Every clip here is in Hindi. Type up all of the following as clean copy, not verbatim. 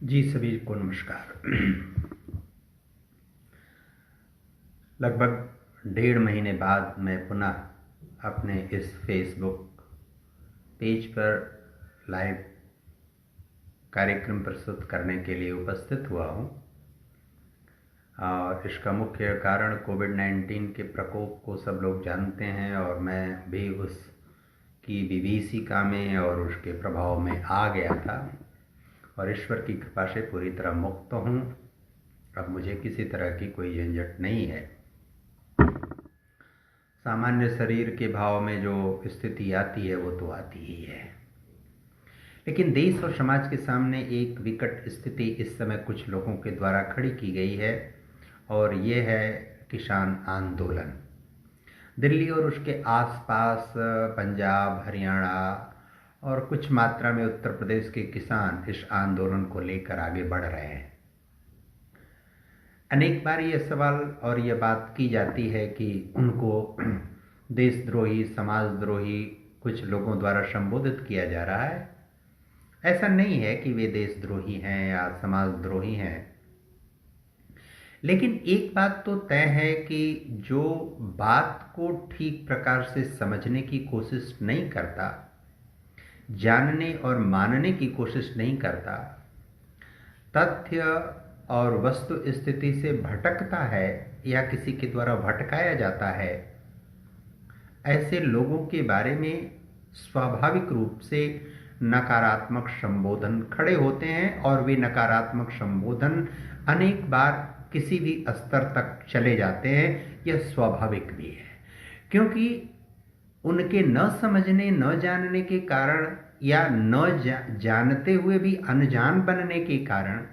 जी सभी को नमस्कार। लगभग 1.5 महीने बाद मैं पुनः अपने इस फेसबुक पेज पर लाइव कार्यक्रम प्रस्तुत करने के लिए उपस्थित हुआ हूँ और इसका मुख्य कारण कोविड-19 के प्रकोप को सब लोग जानते हैं और मैं भी उसकी विभीषिका में और उसके प्रभाव में आ गया था और ईश्वर की कृपा से पूरी तरह मुक्त हूँ। अब मुझे किसी तरह की कोई झंझट नहीं है। सामान्य शरीर के भाव में जो स्थिति आती है वो तो आती ही है, लेकिन देश और समाज के सामने एक विकट स्थिति इस समय कुछ लोगों के द्वारा खड़ी की गई है और ये है किसान आंदोलन। दिल्ली और उसके आसपास पंजाब, हरियाणा और कुछ मात्रा में उत्तर प्रदेश के किसान इस आंदोलन को लेकर आगे बढ़ रहे हैं। अनेक बार ये सवाल और ये बात की जाती है कि उनको देशद्रोही, समाजद्रोही कुछ लोगों द्वारा संबोधित किया जा रहा है। ऐसा नहीं है कि वे देशद्रोही हैं या समाजद्रोही हैं, लेकिन एक बात तो तय है कि जो बात को ठीक प्रकार से समझने की कोशिश नहीं करता, जानने और मानने की कोशिश नहीं करता, तथ्य और वस्तु स्थिति से भटकता है या किसी के द्वारा भटकाया जाता है, ऐसे लोगों के बारे में स्वाभाविक रूप से नकारात्मक संबोधन खड़े होते हैं और वे नकारात्मक संबोधन अनेक बार किसी भी स्तर तक चले जाते हैं। यह स्वाभाविक भी है, क्योंकि उनके न समझने, न जानने के कारण या न जानते हुए भी अनजान बनने के कारण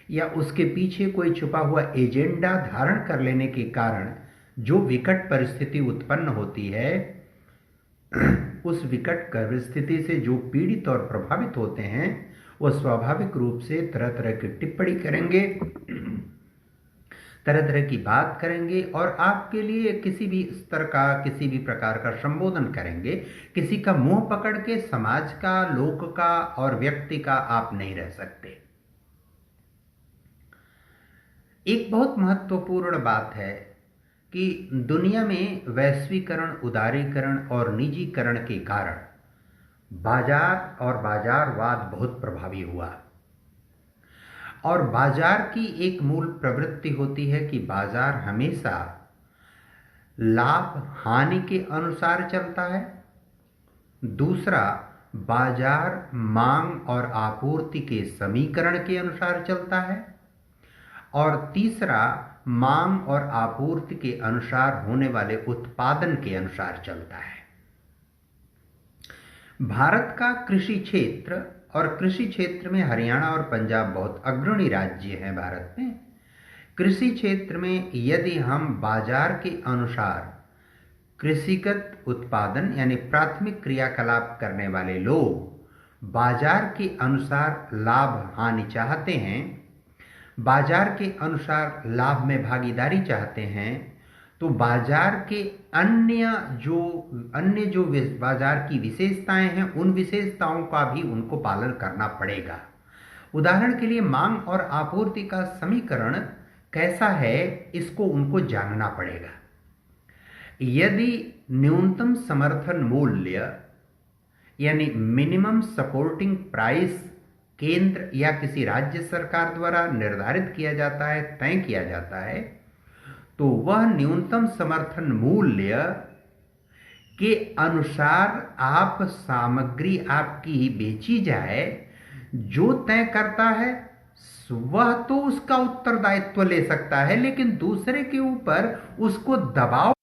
या उसके पीछे कोई छुपा हुआ एजेंडा धारण कर लेने के कारण जो विकट परिस्थिति उत्पन्न होती है, उस विकट परिस्थिति से जो पीड़ित और प्रभावित होते हैं वो स्वाभाविक रूप से तरह तरह की टिप्पणी करेंगे, तरह तरह की बात करेंगे और आपके लिए किसी भी स्तर का, किसी भी प्रकार का संबोधन करेंगे। किसी का मुंह पकड़ के समाज का, लोक का और व्यक्ति का आप नहीं रह सकते। एक बहुत महत्वपूर्ण बात है कि दुनिया में वैश्वीकरण, उदारीकरण और निजीकरण के कारण बाजार और बाजारवाद बहुत प्रभावी हुआ और बाजार की एक मूल प्रवृत्ति होती है कि बाजार हमेशा लाभ हानि के अनुसार चलता है। दूसरा, बाजार मांग और आपूर्ति के समीकरण के अनुसार चलता है और तीसरा, मांग और आपूर्ति के अनुसार होने वाले उत्पादन के अनुसार चलता है। भारत का कृषि क्षेत्र और कृषि क्षेत्र में हरियाणा और पंजाब बहुत अग्रणी राज्य हैं भारत में। कृषि क्षेत्र में यदि हम बाजार के अनुसार कृषिगत उत्पादन यानी प्राथमिक क्रियाकलाप करने वाले लोग बाजार के अनुसार लाभ हानि चाहते हैं, बाजार के अनुसार लाभ में भागीदारी चाहते हैं, तो बाजार के अन्य जो बाजार की विशेषताएं हैं उन विशेषताओं का भी उनको पालन करना पड़ेगा। उदाहरण के लिए मांग और आपूर्ति का समीकरण कैसा है इसको उनको जानना पड़ेगा। यदि न्यूनतम समर्थन मूल्य यानी मिनिमम सपोर्टिंग प्राइस केंद्र या किसी राज्य सरकार द्वारा निर्धारित किया जाता है, तय किया जाता है, तो वह न्यूनतम समर्थन मूल्य के अनुसार आप सामग्री आपकी बेची जाए, जो तय करता है वह तो उसका उत्तरदायित्व ले सकता है, लेकिन दूसरे के ऊपर उसको दबाव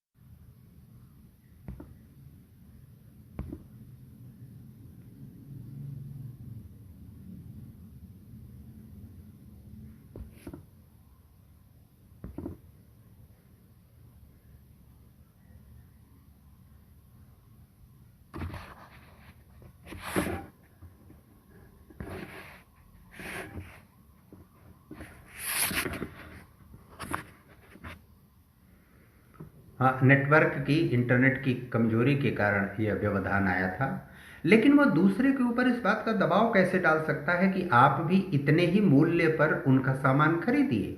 हाँ, नेटवर्क की, इंटरनेट की कमजोरी के कारण यह व्यवधान आया था, लेकिन वो दूसरे के ऊपर इस बात का दबाव कैसे डाल सकता है कि आप भी इतने ही मूल्य पर उनका सामान खरीदिए?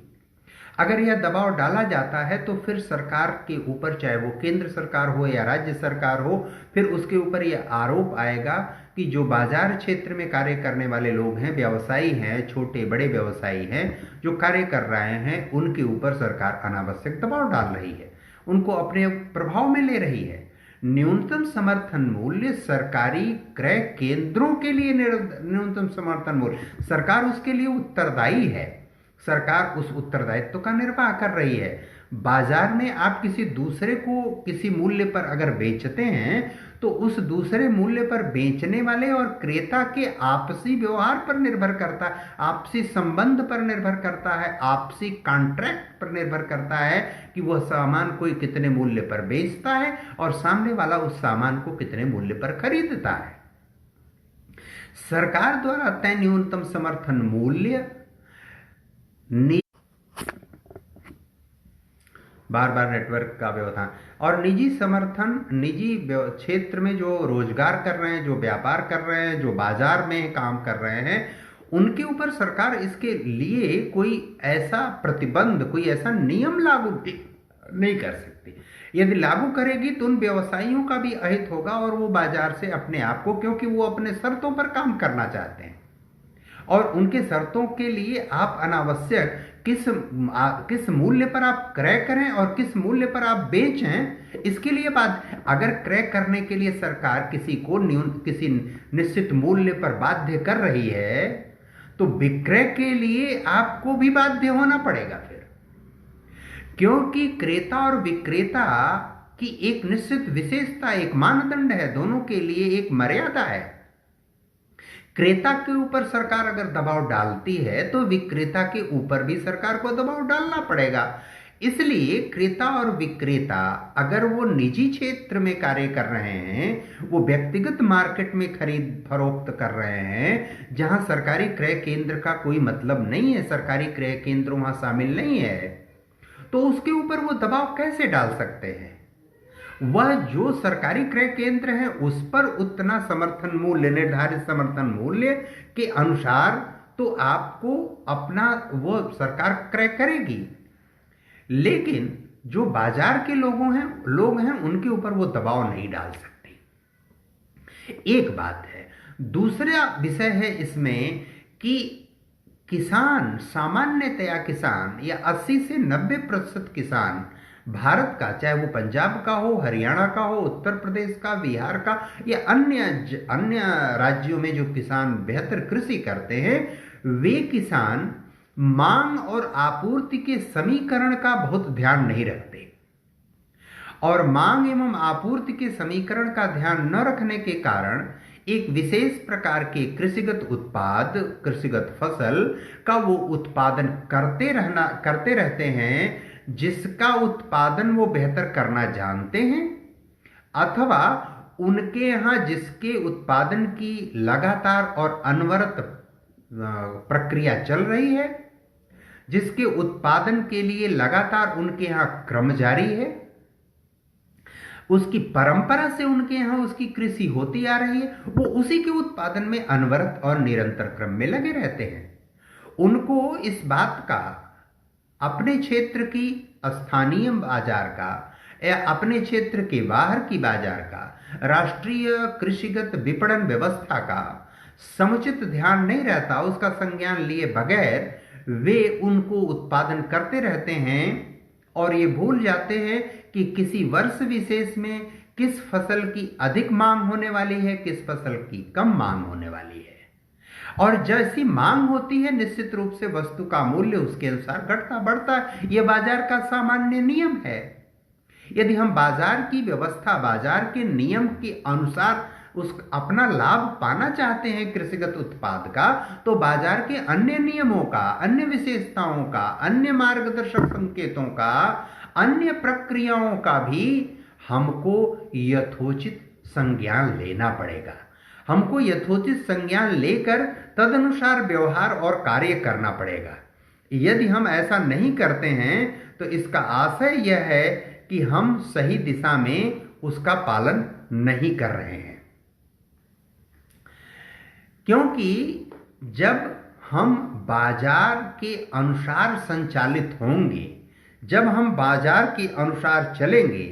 अगर यह दबाव डाला जाता है तो फिर सरकार के ऊपर, चाहे वो केंद्र सरकार हो या राज्य सरकार हो, फिर उसके ऊपर यह आरोप आएगा कि जो बाजार क्षेत्र में कार्य करने वाले लोग हैं, व्यवसायी हैं, छोटे बड़े व्यवसायी हैं, जो कार्य कर रहे हैं, उनके ऊपर सरकार अनावश्यक दबाव डाल रही है, उनको अपने प्रभाव में ले रही है। न्यूनतम समर्थन मूल्य सरकारी क्रय केंद्रों के लिए न्यूनतम समर्थन मूल्य, सरकार उसके लिए उत्तरदायी है, सरकार उस उत्तरदायित्व का निर्वाह कर रही है। बाजार में आप किसी दूसरे को किसी मूल्य पर अगर बेचते हैं तो उस दूसरे मूल्य पर बेचने वाले और क्रेता के आपसी व्यवहार पर निर्भर करता है, आपसी संबंध पर निर्भर करता है, आपसी कॉन्ट्रैक्ट पर निर्भर करता है कि वह सामान कोई कितने मूल्य पर बेचता है और सामने वाला उस सामान को कितने मूल्य पर खरीदता है। सरकार द्वारा तय न्यूनतम समर्थन मूल्य बार बार नेटवर्क का व्यवधान और निजी समर्थन, निजी क्षेत्र में जो रोजगार कर रहे हैं, जो व्यापार कर रहे हैं, जो बाजार में काम कर रहे हैं, उनके ऊपर सरकार इसके लिए कोई ऐसा प्रतिबंध, कोई ऐसा नियम लागू नहीं कर सकती। यदि लागू करेगी तो उन व्यवसायियों का भी अहित होगा और वो बाजार से अपने आप को, क्योंकि वो अपने शर्तों पर काम करना चाहते हैं और उनके शर्तों के लिए आप अनावश्यक किस मूल्य पर आप क्रय करें और किस मूल्य पर आप बेचें, इसके लिए बात, अगर क्रय करने के लिए सरकार किसी को किसी निश्चित मूल्य पर बाध्य कर रही है तो विक्रय के लिए आपको भी बाध्य होना पड़ेगा फिर, क्योंकि क्रेता और विक्रेता की एक निश्चित विशेषता, एक मानदंड है, दोनों के लिए एक मर्यादा है। क्रेता के ऊपर सरकार अगर दबाव डालती है तो विक्रेता के ऊपर भी सरकार को दबाव डालना पड़ेगा। इसलिए क्रेता और विक्रेता अगर वो निजी क्षेत्र में कार्य कर रहे हैं, वो व्यक्तिगत मार्केट में खरीद फरोख्त कर रहे हैं, जहां सरकारी क्रय केंद्र का कोई मतलब नहीं है, सरकारी क्रय केंद्र वहां शामिल नहीं है, तो उसके ऊपर वो दबाव कैसे डाल सकते हैं? वह जो सरकारी क्रय केंद्र है उस पर उतना समर्थन मूल्य, निर्धारित समर्थन मूल्य के अनुसार तो आपको अपना वो सरकार क्रय करेगी, लेकिन जो बाजार के लोग हैं उनके ऊपर वो दबाव नहीं डाल सकती। एक बात है। दूसरा विषय है इसमें कि किसान, सामान्यतया किसान या 80 से 90% किसान भारत का, चाहे वो पंजाब का हो, हरियाणा का हो, उत्तर प्रदेश का, बिहार का या अन्य राज्यों में जो किसान बेहतर कृषि करते हैं, वे किसान मांग और आपूर्ति के समीकरण का बहुत ध्यान नहीं रखते और मांग एवं आपूर्ति के समीकरण का ध्यान न रखने के कारण एक विशेष प्रकार के कृषिगत उत्पाद, कृषिगत फसल का वो उत्पादन करते रहते हैं जिसका उत्पादन वो बेहतर करना जानते हैं, अथवा उनके यहाँ जिसके उत्पादन की लगातार और अनवरत प्रक्रिया चल रही है, जिसके उत्पादन के लिए लगातार उनके यहाँ क्रम जारी है, उसकी परंपरा से उनके यहाँ उसकी कृषि होती आ रही है, वो उसी के उत्पादन में अनवरत और निरंतर क्रम में लगे रहते हैं। उनको इस बात का, अपने क्षेत्र की स्थानीय बाजार का या अपने क्षेत्र के बाहर की बाजार का, राष्ट्रीय कृषिगत विपणन व्यवस्था का समुचित ध्यान नहीं रहता। उसका संज्ञान लिए बगैर वे उनको उत्पादन करते रहते हैं और ये भूल जाते हैं कि किसी वर्ष विशेष में किस फसल की अधिक मांग होने वाली है, किस फसल की कम मांग होने वाली है, और जैसी मांग होती है निश्चित रूप से वस्तु का मूल्य उसके अनुसार घटता बढ़ता है। यह बाजार का सामान्य नियम है। यदि हम बाजार की व्यवस्था, बाजार के नियम के अनुसार अपना लाभ पाना चाहते हैं कृषिगत उत्पाद का, तो बाजार के अन्य नियमों का, अन्य विशेषताओं का, अन्य मार्गदर्शक संकेतों का, अन्य प्रक्रियाओं का भी हमको यथोचित संज्ञान लेना पड़ेगा। हमको यथोचित संज्ञान लेकर तदनुसार व्यवहार और कार्य करना पड़ेगा। यदि हम ऐसा नहीं करते हैं तो इसका आशय यह है कि हम सही दिशा में उसका पालन नहीं कर रहे हैं। क्योंकि जब हम बाजार के अनुसार संचालित होंगे, जब हम बाजार के अनुसार चलेंगे,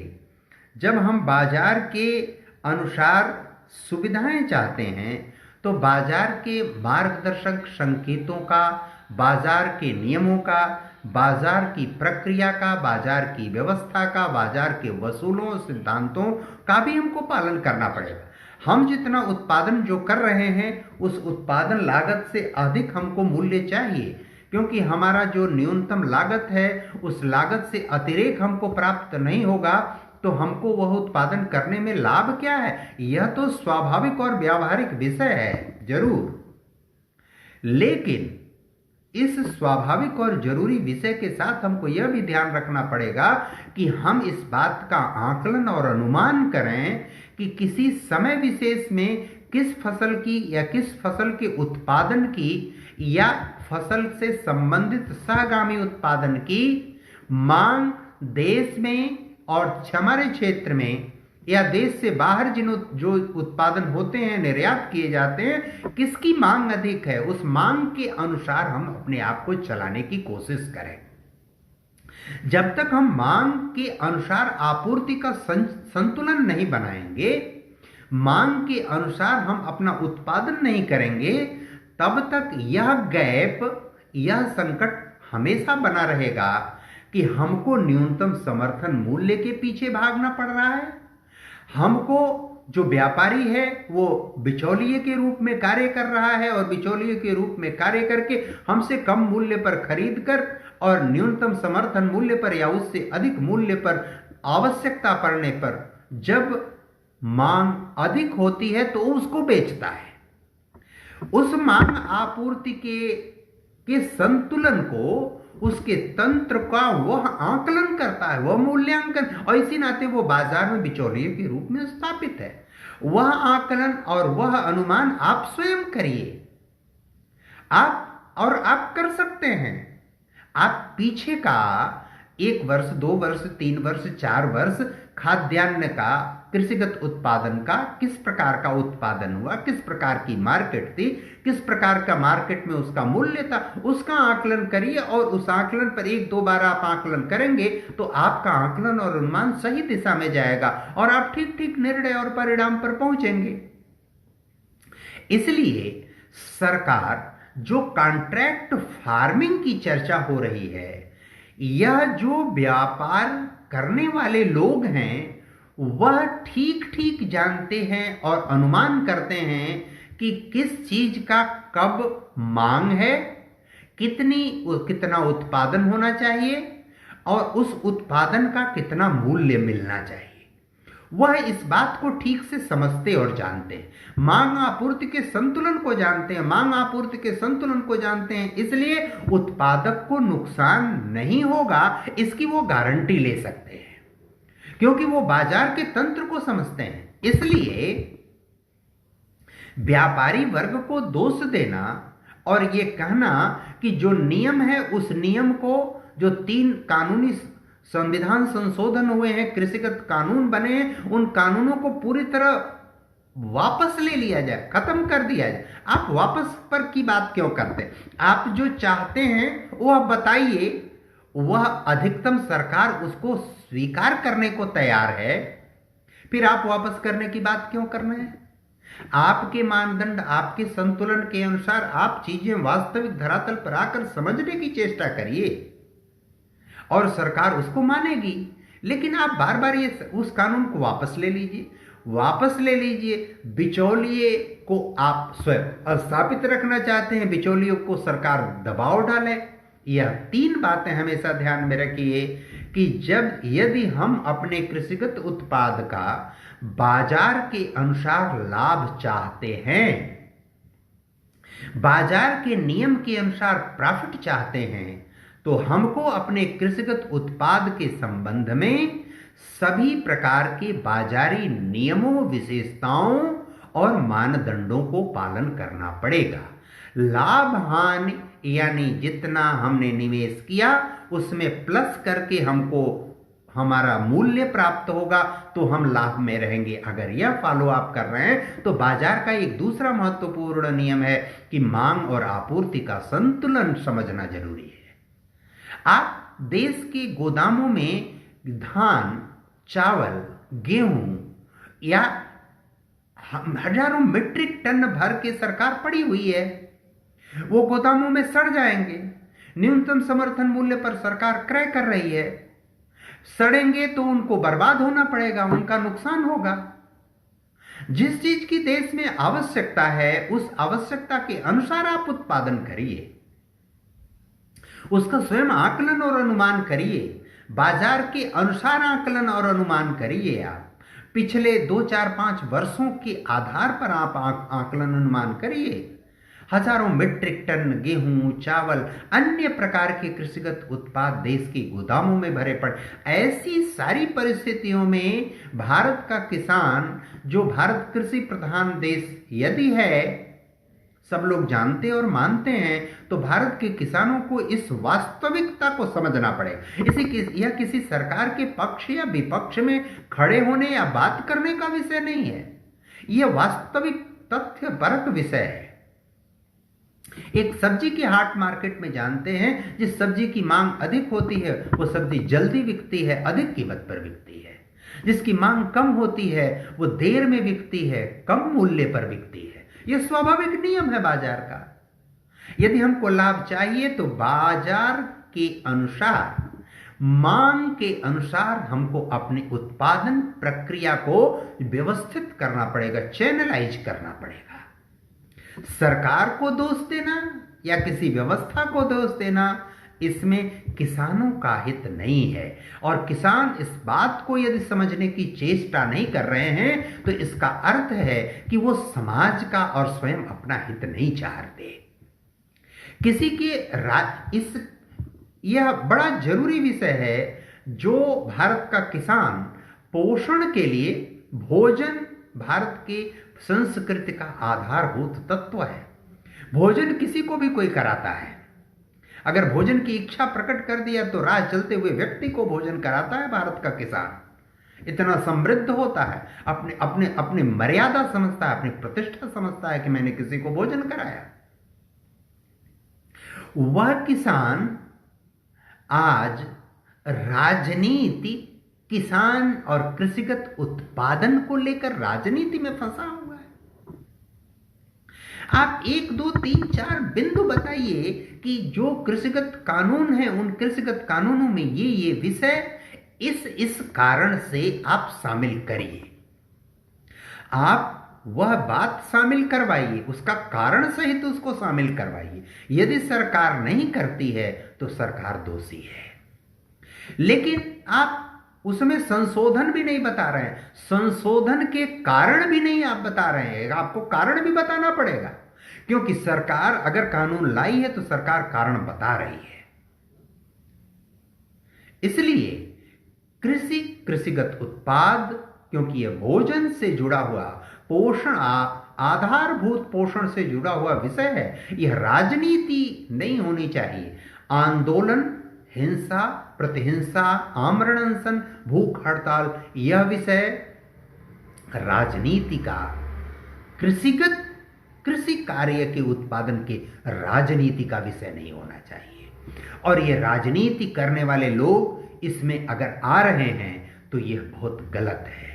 जब हम बाजार के अनुसार सुविधाएं चाहते हैं, तो बाजार के मार्गदर्शक संकेतों का, बाजार के नियमों का, बाजार की प्रक्रिया का, बाजार की व्यवस्था का, बाजार के वसूलों सिद्धांतों का भी हमको पालन करना पड़ेगा। हम जितना उत्पादन जो कर रहे हैं उस उत्पादन लागत से अधिक हमको मूल्य चाहिए, क्योंकि हमारा जो न्यूनतम लागत है उस लागत से अतिरेक हमको प्राप्त नहीं होगा तो हमको वह उत्पादन करने में लाभ क्या है? यह तो स्वाभाविक और व्यावहारिक विषय है जरूर, लेकिन इस स्वाभाविक और जरूरी विषय के साथ हमको यह भी ध्यान रखना पड़ेगा कि हम इस बात का आकलन और अनुमान करें कि किसी समय विशेष में किस फसल की या किस फसल के उत्पादन की या फसल से संबंधित सहगामी उत्पादन की मांग देश में और हमारे क्षेत्र में या देश से बाहर जो उत्पादन होते हैं, निर्यात किए जाते हैं, किसकी मांग अधिक है, उस मांग के अनुसार हम अपने आप को चलाने की कोशिश करें। जब तक हम मांग के अनुसार आपूर्ति का संतुलन नहीं बनाएंगे, मांग के अनुसार हम अपना उत्पादन नहीं करेंगे, तब तक यह गैप, यह संकट हमेशा बना रहेगा कि हमको न्यूनतम समर्थन मूल्य के पीछे भागना पड़ रहा है। हमको जो व्यापारी है वो बिचौलिए के रूप में कार्य कर रहा है और बिचौलिए के रूप में कार्य करके हमसे कम मूल्य पर खरीद कर और न्यूनतम समर्थन मूल्य पर या उससे अधिक मूल्य पर आवश्यकता पड़ने पर जब मांग अधिक होती है तो उसको बेचता है। उस मांग आपूर्ति के संतुलन को, उसके तंत्र का वह आकलन करता है, वह मूल्यांकन, और इसी नाते वो बाजार में बिचौलिए के रूप में स्थापित है। वह आकलन और वह अनुमान आप स्वयं करिए, आप कर सकते हैं। आप पीछे का 1 वर्ष, 2 वर्ष, 3 वर्ष, 4 वर्ष खाद्यान्न का, कृषिगत उत्पादन का, किस प्रकार का उत्पादन हुआ, किस प्रकार की मार्केट थी, किस प्रकार का मार्केट में उसका मूल्य था, उसका आकलन करिए। और उस आकलन पर 1-2 बार आप आकलन करेंगे तो आपका आकलन और अनुमान सही दिशा में जाएगा और आप ठीक ठीक निर्णय और परिणाम पर पहुंचेंगे। इसलिए सरकार जो कॉन्ट्रैक्ट फार्मिंग की चर्चा हो रही है, यह जो व्यापार करने वाले लोग हैं वह ठीक ठीक जानते हैं और अनुमान करते हैं कि किस चीज का कब मांग है, कितना उत्पादन होना चाहिए और उस उत्पादन का कितना मूल्य मिलना चाहिए। वह इस बात को ठीक से समझते और जानते हैं, मांग आपूर्ति के संतुलन को जानते हैं, मांग आपूर्ति के संतुलन को जानते हैं। इसलिए उत्पादक को नुकसान नहीं होगा इसकी वो गारंटी ले सकते हैं, क्योंकि वो बाजार के तंत्र को समझते हैं। इसलिए व्यापारी वर्ग को दोष देना और ये कहना कि जो नियम है उस नियम को, जो 3 कानूनी संविधान संशोधन हुए हैं, कृषिगत कानून बने हैं, उन कानूनों को पूरी तरह वापस ले लिया जाए, खत्म कर दिया जाए। आप वापस पर की बात क्यों करते हैं? आप जो चाहते हैं वह बताइए, वह अधिकतम सरकार उसको स्वीकार करने को तैयार है, फिर आप वापस करने की बात क्यों कर रहे हैं? आपके मानदंड, आपके संतुलन के अनुसार आप चीजें वास्तविक धरातल पर आकर समझने की चेष्टा करिए और सरकार उसको मानेगी। लेकिन आप बार बार उस कानून को वापस ले लीजिए। बिचौलिए को आप स्वयं स्थापित रखना चाहते हैं, बिचौलियों को सरकार दबाव डाले। यह 3 बातें हमेशा ध्यान में रखिए कि यदि हम अपने कृषिगत उत्पाद का बाजार के अनुसार लाभ चाहते हैं, बाजार के नियम के अनुसार प्रॉफिट चाहते हैं, तो हमको अपने कृषिगत उत्पाद के संबंध में सभी प्रकार के बाजारी नियमों, विशेषताओं और मानदंडों को पालन करना पड़ेगा। लाभ हानि यानी जितना हमने निवेश किया उसमें प्लस करके हमको हमारा मूल्य प्राप्त होगा तो हम लाभ में रहेंगे। अगर यह फॉलो अप कर रहे हैं तो बाजार का एक दूसरा महत्वपूर्ण नियम है कि मांग और आपूर्ति का संतुलन समझना जरूरी है। आप देश के गोदामों में धान, चावल, गेहूं या हजारों मीट्रिक टन भर के सरकार पड़ी हुई है, वो गोदामों में सड़ जाएंगे। न्यूनतम समर्थन मूल्य पर सरकार क्रय कर रही है, सड़ेंगे तो उनको बर्बाद होना पड़ेगा, उनका नुकसान होगा। जिस चीज की देश में आवश्यकता है उस आवश्यकता के अनुसार आप उत्पादन करिए, उसका स्वयं आकलन और अनुमान करिए, बाजार के अनुसार आकलन और अनुमान करिए। आप पिछले 2, 4, 5 वर्षों के आधार पर आप आकलन अनुमान करिए। हजारों मीट्रिक टन गेहूं, चावल, अन्य प्रकार के कृषिगत उत्पाद देश के गोदामों में भरे पड़े। ऐसी सारी परिस्थितियों में भारत का किसान, जो भारत कृषि प्रधान देश यदि है, सब लोग जानते और मानते हैं, तो भारत के किसानों को इस वास्तविकता को समझना पड़ेगा। यह किसी सरकार के पक्ष या विपक्ष में खड़े होने या बात करने का विषय नहीं है, यह वास्तविक तथ्यपरक विषय है। एक सब्जी के हाट मार्केट में जानते हैं, जिस सब्जी की मांग अधिक होती है वो सब्जी जल्दी बिकती है, अधिक कीमत पर बिकती है। जिसकी मांग कम होती है वो देर में बिकती है, कम मूल्य पर बिकती है। यह स्वाभाविक नियम है बाजार का। यदि हमको लाभ चाहिए तो बाजार के अनुसार, मांग के अनुसार हमको अपनी उत्पादन प्रक्रिया को व्यवस्थित करना पड़ेगा, चैनलाइज करना पड़ेगा। सरकार को दोष देना या किसी व्यवस्था को दोष देना, इसमें किसानों का हित नहीं है। और किसान इस बात को यदि समझने की चेष्टा नहीं कर रहे हैं तो इसका अर्थ है कि वो समाज का और स्वयं अपना हित नहीं चाहते। किसी के यह बड़ा जरूरी विषय है। जो भारत का किसान पोषण के लिए, भोजन भारत के संस्कृति का आधारभूत तत्व है। भोजन किसी को भी कोई कराता है। अगर भोजन की इच्छा प्रकट कर दिया तो राह चलते हुए व्यक्ति को भोजन कराता है भारत का किसान। इतना समृद्ध होता है, अपने अपने अपनी मर्यादा समझता है, अपनी प्रतिष्ठा समझता है कि मैंने किसी को भोजन कराया। वह किसान आज राजनीति, किसान और कृषिगत उत्पादन को लेकर राजनीति में फंसा हुआ है। आप 1, 2, 3, 4 बिंदु बताइए कि जो कृषिगत कानून है उन कृषिगत कानूनों में ये विषय इस कारण से आप शामिल करिए। आप वह बात शामिल करवाइए, उसका कारण सहित उसको शामिल करवाइए। यदि सरकार नहीं करती है तो सरकार दोषी है। लेकिन आप उसमें संशोधन भी नहीं बता रहे हैं, संशोधन के कारण भी नहीं आप बता रहे हैं। आपको कारण भी बताना पड़ेगा, क्योंकि सरकार अगर कानून लाई है तो सरकार कारण बता रही है। इसलिए कृषिगत उत्पाद, क्योंकि यह भोजन से जुड़ा हुआ पोषण, आधारभूत पोषण से जुड़ा हुआ विषय है, यह राजनीति नहीं होनी चाहिए। आंदोलन, हिंसा, प्रतिहिंसा, आमरण अनशन, भूख हड़ताल, यह विषय राजनीति का, कृषि कार्य के उत्पादन के राजनीति का विषय नहीं होना चाहिए। और यह राजनीति करने वाले लोग इसमें अगर आ रहे हैं तो यह बहुत गलत है।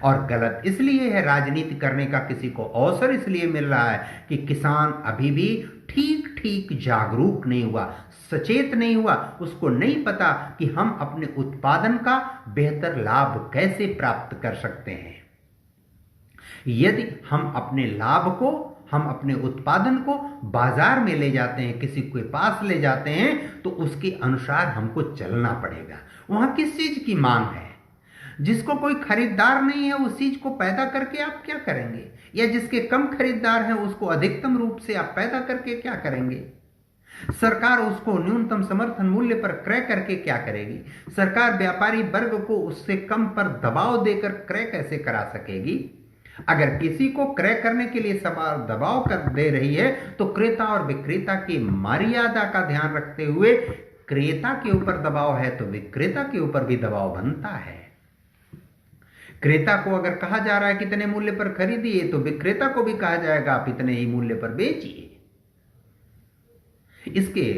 और गलत इसलिए है, राजनीति करने का किसी को अवसर इसलिए मिल रहा है कि किसान अभी भी ठीक जागरूक नहीं हुआ, सचेत नहीं हुआ। उसको नहीं पता कि हम अपने उत्पादन का बेहतर लाभ कैसे प्राप्त कर सकते हैं। यदि हम अपने लाभ को, हम अपने उत्पादन को बाजार में ले जाते हैं, किसी के पास ले जाते हैं, तो उसके अनुसार हमको चलना पड़ेगा। वहां किस चीज की मांग है? जिसको कोई खरीदार नहीं है उस चीज को पैदा करके आप क्या करेंगे? या जिसके कम खरीदार हैं उसको अधिकतम रूप से आप पैदा करके क्या करेंगे? सरकार उसको न्यूनतम समर्थन मूल्य पर क्रय करके क्या करेगी? सरकार व्यापारी वर्ग को उससे कम पर दबाव देकर क्रय कैसे करा सकेगी? अगर किसी को क्रय करने के लिए दबाव कर दे रही है तो क्रेता और विक्रेता की मर्यादा का ध्यान रखते हुए क्रेता के ऊपर दबाव है तो विक्रेता के ऊपर भी दबाव बनता है। क्रेता को अगर कहा जा रहा है कितने मूल्य पर खरीदिए, तो विक्रेता को भी कहा जाएगा आप इतने ही मूल्य पर बेचिए। इसके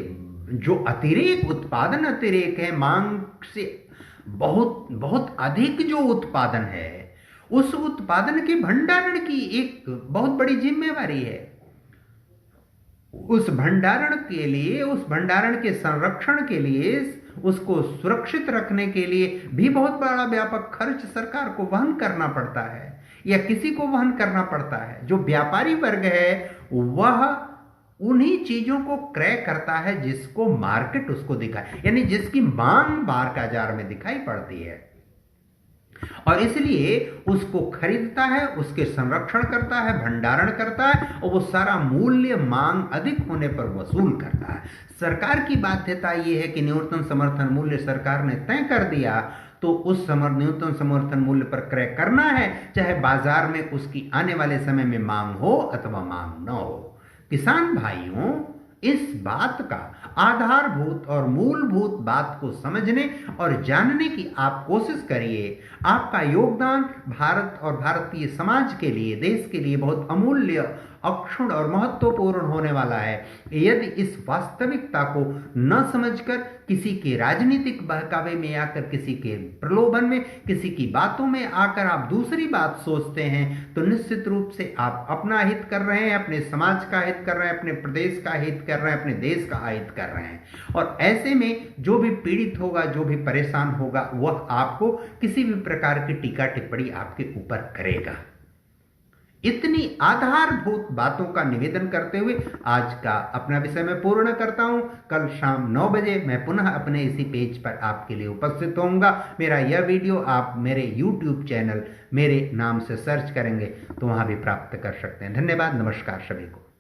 जो अतिरेक, उत्पादन अतिरेक है, मांग से बहुत बहुत अधिक जो उत्पादन है, उस उत्पादन के भंडारण की एक बहुत बड़ी जिम्मेवारी है। उस भंडारण के लिए, उस भंडारण के संरक्षण के लिए, उसको सुरक्षित रखने के लिए भी बहुत बड़ा व्यापक खर्च सरकार को वहन करना पड़ता है या किसी को वहन करना पड़ता है। जो व्यापारी वर्ग है वह उन्हीं चीजों को क्रय करता है जिसको मार्केट उसको दिखाए, यानी जिसकी मांग बाजार में दिखाई पड़ती है, और इसलिए उसको खरीदता है, उसके संरक्षण करता है, भंडारण करता है, और वो सारा मूल्य मांग अधिक होने पर वसूल करता है। सरकार की बाध्यता ये है कि न्यूनतम समर्थन मूल्य सरकार ने तय कर दिया, तो उस न्यूनतम समर्थन मूल्य पर क्रय करना है, चाहे बाजार में उसकी आने वाले समय में मांग हो अथवा मांग न हो। किसान भाइयों, इस बात का आधारभूत और मूलभूत बात को समझने और जानने की आप कोशिश करिए। आपका योगदान भारत और भारतीय समाज के लिए, देश के लिए बहुत अमूल्य, अक्षुण्ण और महत्वपूर्ण होने वाला है। यदि इस वास्तविकता को न समझकर किसी के राजनीतिक बहकावे में आकर, किसी के प्रलोभन में, किसी की बातों में आकर आप दूसरी बात सोचते हैं, तो निश्चित रूप से आप अपना हित कर रहे हैं, अपने समाज का हित कर रहे हैं, अपने प्रदेश का हित कर रहे हैं, अपने देश का हित कर रहे हैं। और ऐसे में जो भी पीड़ित होगा, जो भी परेशान होगा, वह आपको किसी भी प्रकार की टीका टिप्पणी आपके ऊपर करेगा। इतनी आधारभूत बातों का निवेदन करते हुए आज का अपना विषय मैं पूर्ण करता हूं। कल शाम 9 बजे मैं पुनः अपने इसी पेज पर आपके लिए उपस्थित होऊंगा। मेरा यह वीडियो आप मेरे YouTube चैनल मेरे नाम से सर्च करेंगे तो वहां भी प्राप्त कर सकते हैं। धन्यवाद, नमस्कार सभी को।